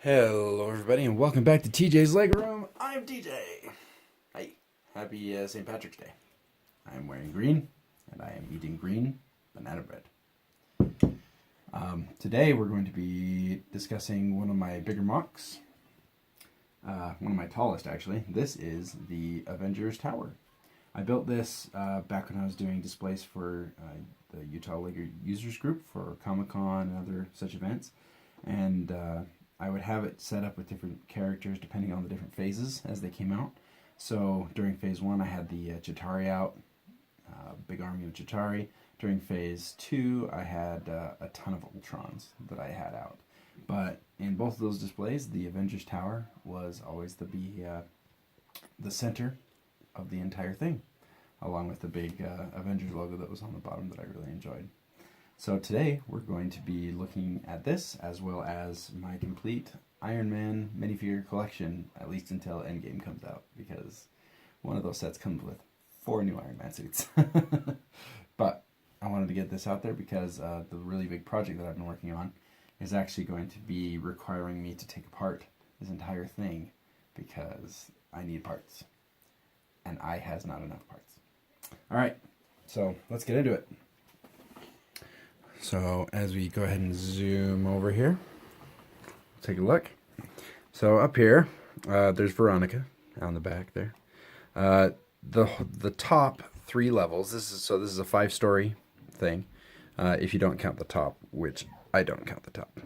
Hello, everybody, and welcome back to TJ's Lego Room. I'm TJ. Hi, happy St. Patrick's Day. I'm wearing green, and I am eating green banana bread. Today, we're going to be discussing one of my bigger mocs, one of my tallest, actually. This is the Avengers Tower. I built this back when I was doing displays for the Utah Lego Users Group for Comic-Con and other such events, and I would have it set up with different characters depending on the different phases as they came out. So during phase 1 I had the Chitauri out, big army of Chitauri. During phase 2 I had a ton of Ultrons that I had out. But in both of those displays the Avengers Tower was always the center of the entire thing, along with the big Avengers logo that was on the bottom that I really enjoyed. So today we're going to be looking at this as well as my complete Iron Man minifigure collection, at least until Endgame comes out, because one of those sets comes with 4 new Iron Man suits. But I wanted to get this out there because the really big project that I've been working on is actually going to be requiring me to take apart this entire thing because I need parts. And I has not enough parts. Alright, so let's get into it. So as we go ahead and zoom over here, take a look. So up here, there's Veronica on the back there. The top 3 levels. This is a 5-story thing, if you don't count the top, which I don't count the top.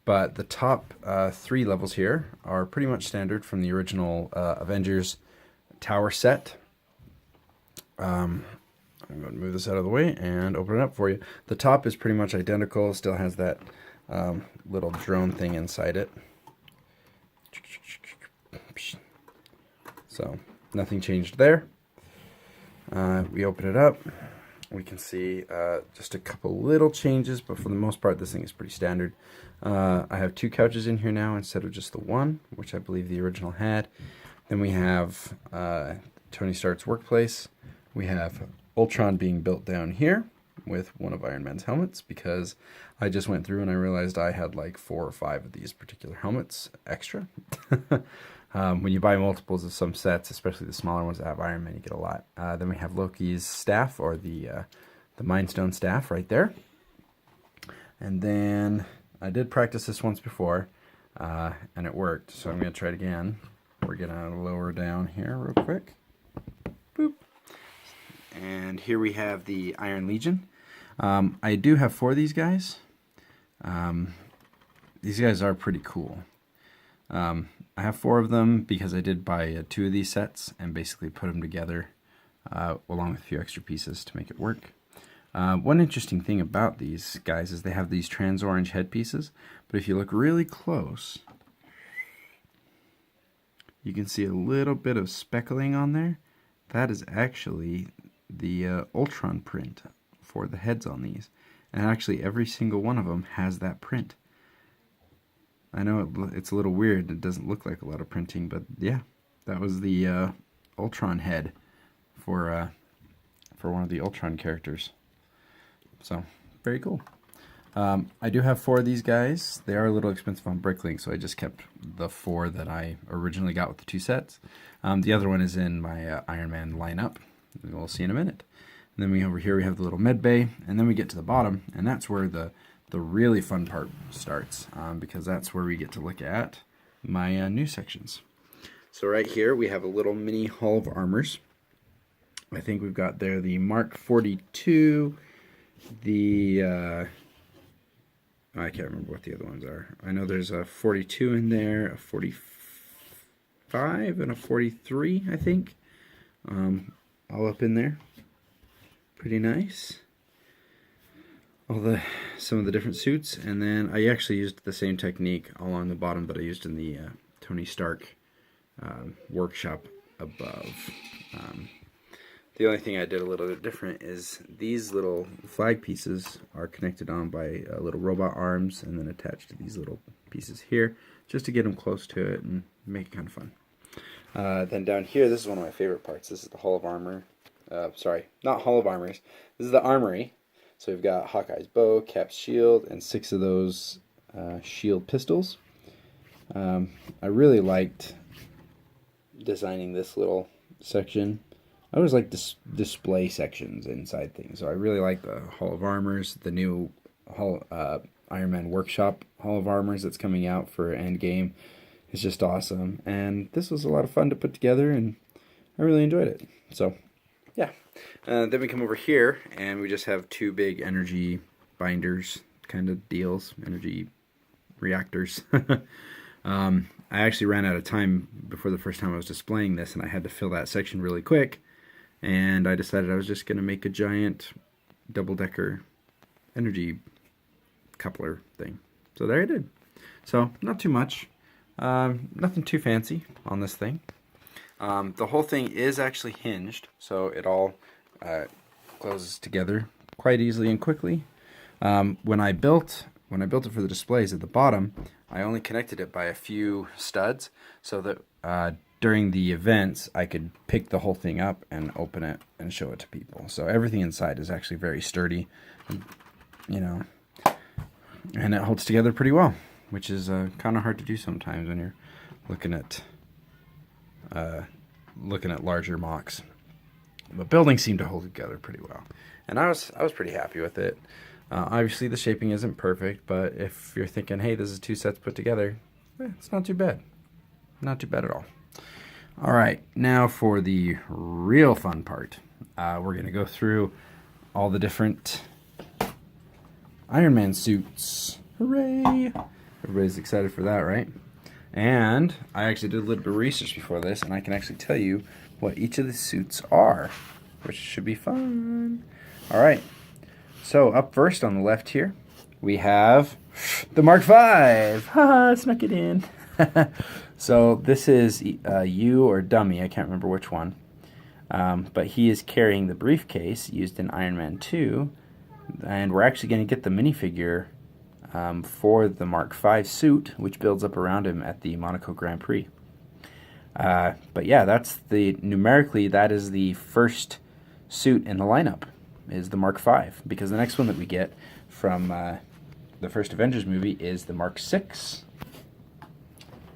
But the top 3 levels here are pretty much standard from the original Avengers Tower set. I'm going to move this out of the way and open it up for you. The top is pretty much identical. Still has that little drone thing inside it. So nothing changed there. We open it up. We can see just a couple little changes, but for the most part this thing is pretty standard. I have 2 couches in here now instead of just the one, which I believe the original had. Then we have Tony Stark's workplace. We have Ultron being built down here with one of Iron Man's helmets, because I just went through and I realized I had like 4 or 5 of these particular helmets extra. When you buy multiples of some sets, especially the smaller ones that have Iron Man, you get a lot. Then we have Loki's staff, or the Mind Stone staff right there. And then I did practice this once before, and it worked, so I'm going to try it again. We're going to lower down here real quick. Boop. And here we have the Iron Legion. I do have 4 of these guys. These guys are pretty cool. I have 4 of them because I did buy 2 of these sets and basically put them together along with a few extra pieces to make it work. One interesting thing about these guys is they have these trans-orange headpieces, but if you look really close, you can see a little bit of speckling on there. That is actually the Ultron print for the heads on these, and actually every single one of them has that print. I know it's a little weird, it doesn't look like a lot of printing, but yeah, that was the Ultron head for one of the Ultron characters. So very cool. I do have 4 of these guys. They are a little expensive on Bricklink, so I just kept the 4 that I originally got with the 2 sets. The other one is in my Iron Man lineup. We'll see in a minute. And then over here we have the little med bay, and then we get to the bottom, and that's where the really fun part starts, because that's where we get to look at my new sections. So right here we have a little mini Hall of Armors. I think we've got there the Mark 42, I can't remember what the other ones are. I know there's a 42 in there, a 45, and a 43, I think. All up in there. Pretty nice. Some of the different suits, and then I actually used the same technique along the bottom that I used in the Tony Stark workshop above. The only thing I did a little bit different is these little flag pieces are connected on by little robot arms and then attached to these little pieces here, just to get them close to it and make it kind of fun. Then down here, this is one of my favorite parts. This is the Hall of Armor. Sorry, not Hall of Armors. This is the Armory. So we've got Hawkeye's bow, Cap's shield, and 6 of those shield pistols. I really liked designing this little section. I always like display sections inside things, so I really like the Hall of Armors, the new Iron Man Workshop Hall of Armors that's coming out for Endgame. It's just awesome, and this was a lot of fun to put together, and I really enjoyed it. So, yeah. Then we come over here, and we just have two big energy binders kind of deals, energy reactors. I actually ran out of time before the first time I was displaying this, and I had to fill that section really quick, and I decided I was just going to make a giant double-decker energy coupler thing. So there I did. So, not too much. Nothing too fancy on this thing. The whole thing is actually hinged, so it all closes together quite easily and quickly. When I built it for the displays at the bottom, I only connected it by a few studs so that during the events I could pick the whole thing up and open it and show it to people. So everything inside is actually very sturdy, you know, and it holds together pretty well, which is kind of hard to do sometimes when you're looking at larger mocs. But buildings seem to hold together pretty well, and I was pretty happy with it. Obviously, the shaping isn't perfect, but if you're thinking, hey, this is two sets put together, it's not too bad. Not too bad at all. All right, now for the real fun part. We're going to go through all the different Iron Man suits. Hooray! Everybody's excited for that, right? And I actually did a little bit of research before this, and I can actually tell you what each of the suits are, which should be fun. All right. So up first on the left here, we have the Mark V. Haha, snuck it in. So this is you or Dummy, I can't remember which one. But he is carrying the briefcase used in Iron Man 2. And we're actually going to get the minifigure for the Mark V suit, which builds up around him at the Monaco Grand Prix. But yeah, numerically, that is the first suit in the lineup, is the Mark V, because the next one that we get from the first Avengers movie is the Mark VI,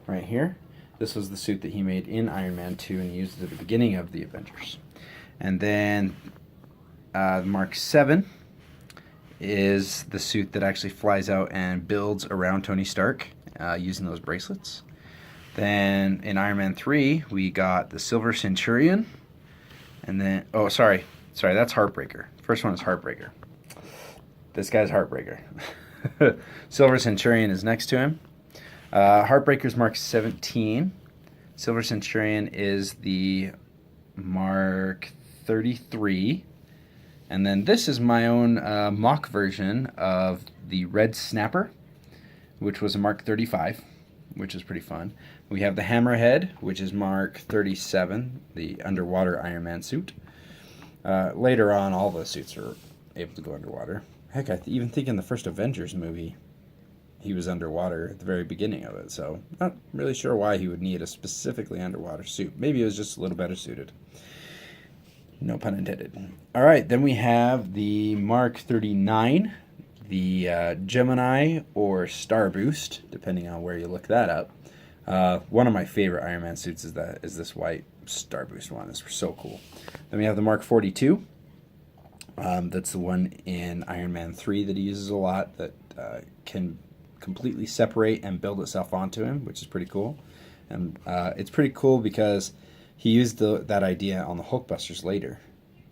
right here. This was the suit that he made in Iron Man 2 and used at the beginning of the Avengers. And then the Mark VII is the suit that actually flies out and builds around Tony Stark using those bracelets. Then in Iron Man 3, we got the Silver Centurion. And then, oh, sorry, that's Heartbreaker. First one is Heartbreaker. This guy's Heartbreaker. Silver Centurion is next to him. Heartbreaker's Mark 17. Silver Centurion is the Mark 33. And then this is my own mock version of the Red Snapper, which was a Mark 35, which is pretty fun. We have the Hammerhead, which is Mark 37, the underwater Iron Man suit. Later on, all the suits are able to go underwater. Heck, I even think in the first Avengers movie, he was underwater at the very beginning of it. So, not really sure why he would need a specifically underwater suit. Maybe it was just a little better suited. No pun intended. All right, then we have the Mark 39, the Gemini or Star Boost, depending on where you look that up. One of my favorite Iron Man suits is this white Star Boost one. It's so cool. Then we have the Mark 42. That's the one in Iron Man 3 that he uses a lot, that can completely separate and build itself onto him, which is pretty cool. And it's pretty cool because he used that idea on the Hulkbusters later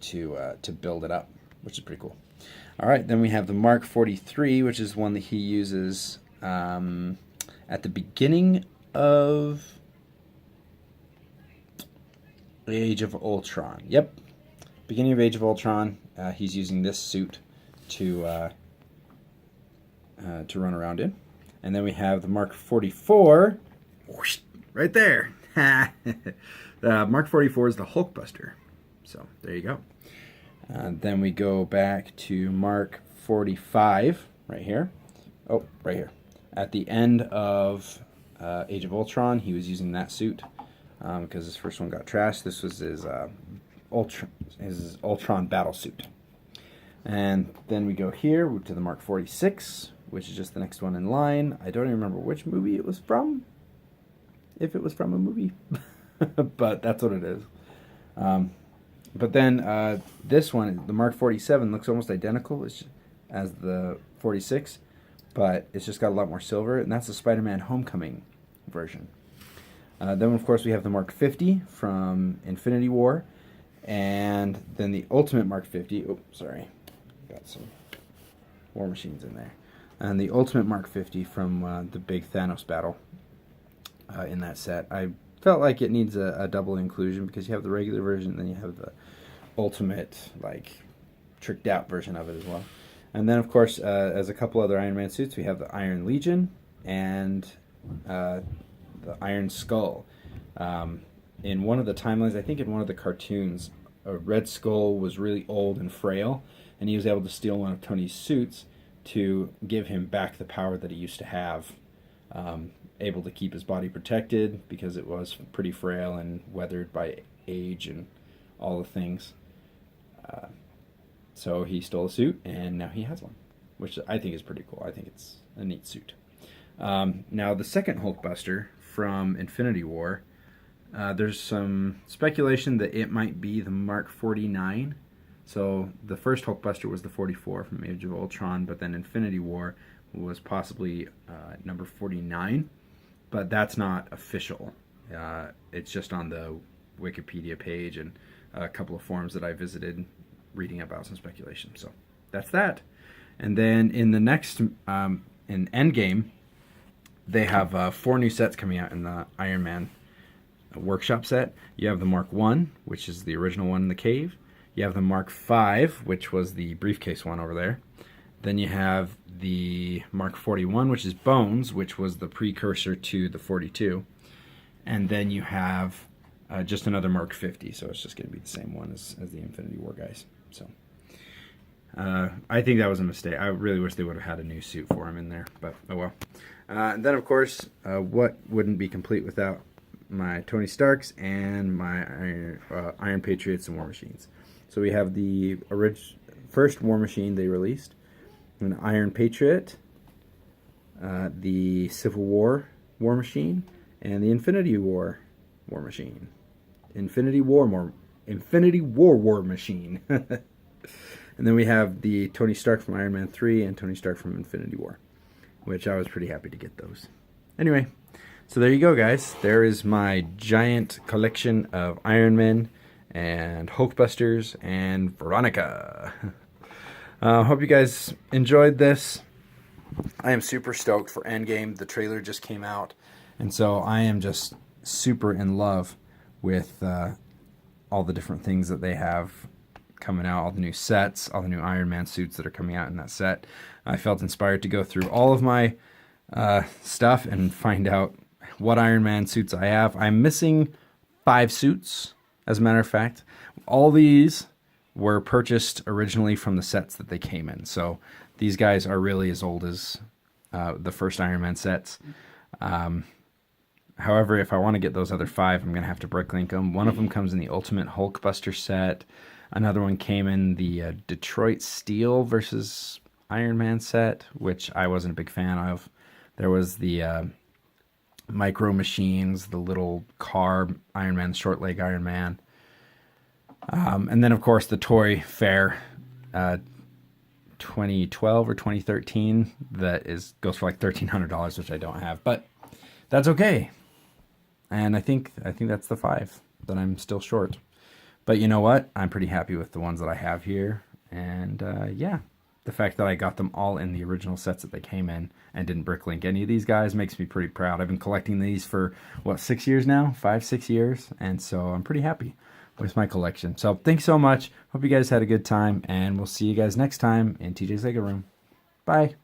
to build it up, which is pretty cool. All right, then we have the Mark 43, which is one that he uses at the beginning of Age of Ultron. Yep, beginning of Age of Ultron. He's using this suit to run around in. And then we have the Mark 44, whoosh, right there. Mark 44 is the Hulkbuster. So there you go. Then we go back to Mark 45, right here. Oh, right here. At the end of Age of Ultron, he was using that suit because his first one got trashed. This was his Ultron battle suit. And then we go here to the Mark 46, which is just the next one in line. I don't even remember which movie it was from. if it was from a movie. But that's what it is. But then this one, the Mark 47, looks almost identical as the 46, but it's just got a lot more silver, and that's the Spider-Man Homecoming version. Then, of course, we have the Mark 50 from Infinity War, and then the Ultimate Mark 50. Oh, sorry. Got some War Machines in there. And the Ultimate Mark 50 from the big Thanos battle in that set. I felt like it needs a double inclusion because you have the regular version, and then you have the Ultimate, like, tricked out version of it as well. And then, of course, as a couple other Iron Man suits, we have the Iron Legion and the Iron Skull. In one of the timelines, I think in one of the cartoons, Red Skull was really old and frail, and he was able to steal one of Tony's suits to give him back the power that he used to have, able to keep his body protected because it was pretty frail and weathered by age and all the things. So he stole a suit, and now he has one, which I think is pretty cool. I think it's a neat suit. Now, the second Hulkbuster from Infinity War, there's some speculation that it might be the Mark 49. So the first Hulkbuster was the 44 from Age of Ultron, but then Infinity War was possibly number 49. But that's not official. It's just on the Wikipedia page and a couple of forums that I visited reading about some speculation. So that's that. And then in the next, in Endgame, they have 4 new sets coming out in the Iron Man workshop set. You have the Mark 1, which is the original one in the cave. You have the Mark 5, which was the briefcase one over there. Then you have the Mark 41, which is Bones, which was the precursor to the 42. And then you have just another Mark 50, so it's just going to be the same one as the Infinity War guys. So I think that was a mistake. I really wish they would have had a new suit for him in there, but oh well. And then, of course, what wouldn't be complete without my Tony Starks and my Iron Patriots and War Machines. So we have the first War Machine they released, an Iron Patriot, the Civil War War Machine, and the Infinity War War Machine. Infinity War War Machine. And then we have the Tony Stark from Iron Man 3 and Tony Stark from Infinity War, which I was pretty happy to get those. Anyway, so there you go, guys. There is my giant collection of Iron Men and Hulkbusters and Veronica. Hope you guys enjoyed this. I am super stoked for Endgame. The trailer just came out, and so I am just super in love with all the different things that they have coming out, all the new sets, all the new Iron Man suits that are coming out in that set. I felt inspired to go through all of my stuff and find out what Iron Man suits I have. I'm missing 5 suits, as a matter of fact. All these were purchased originally from the sets that they came in. So these guys are really as old as the first Iron Man sets. However, if I want to get those other 5, I'm going to have to bricklink them. One of them comes in the Ultimate Hulkbuster set. Another one came in the Detroit Steel versus Iron Man set, which I wasn't a big fan of. There was the Micro Machines, the little car Iron Man, short leg Iron Man. And then, of course, the Toy Fair 2012 or 2013 that goes for like $1,300, which I don't have, but that's okay. And I think that's the 5 that I'm still short. But you know what? I'm pretty happy with the ones that I have here. And yeah, the fact that I got them all in the original sets that they came in and didn't bricklink any of these guys makes me pretty proud. I've been collecting these for, what, 6 years now? 5-6 years. And so I'm pretty happy with my collection. So thanks so much. Hope you guys had a good time. And we'll see you guys next time in TJ's Lego Room. Bye.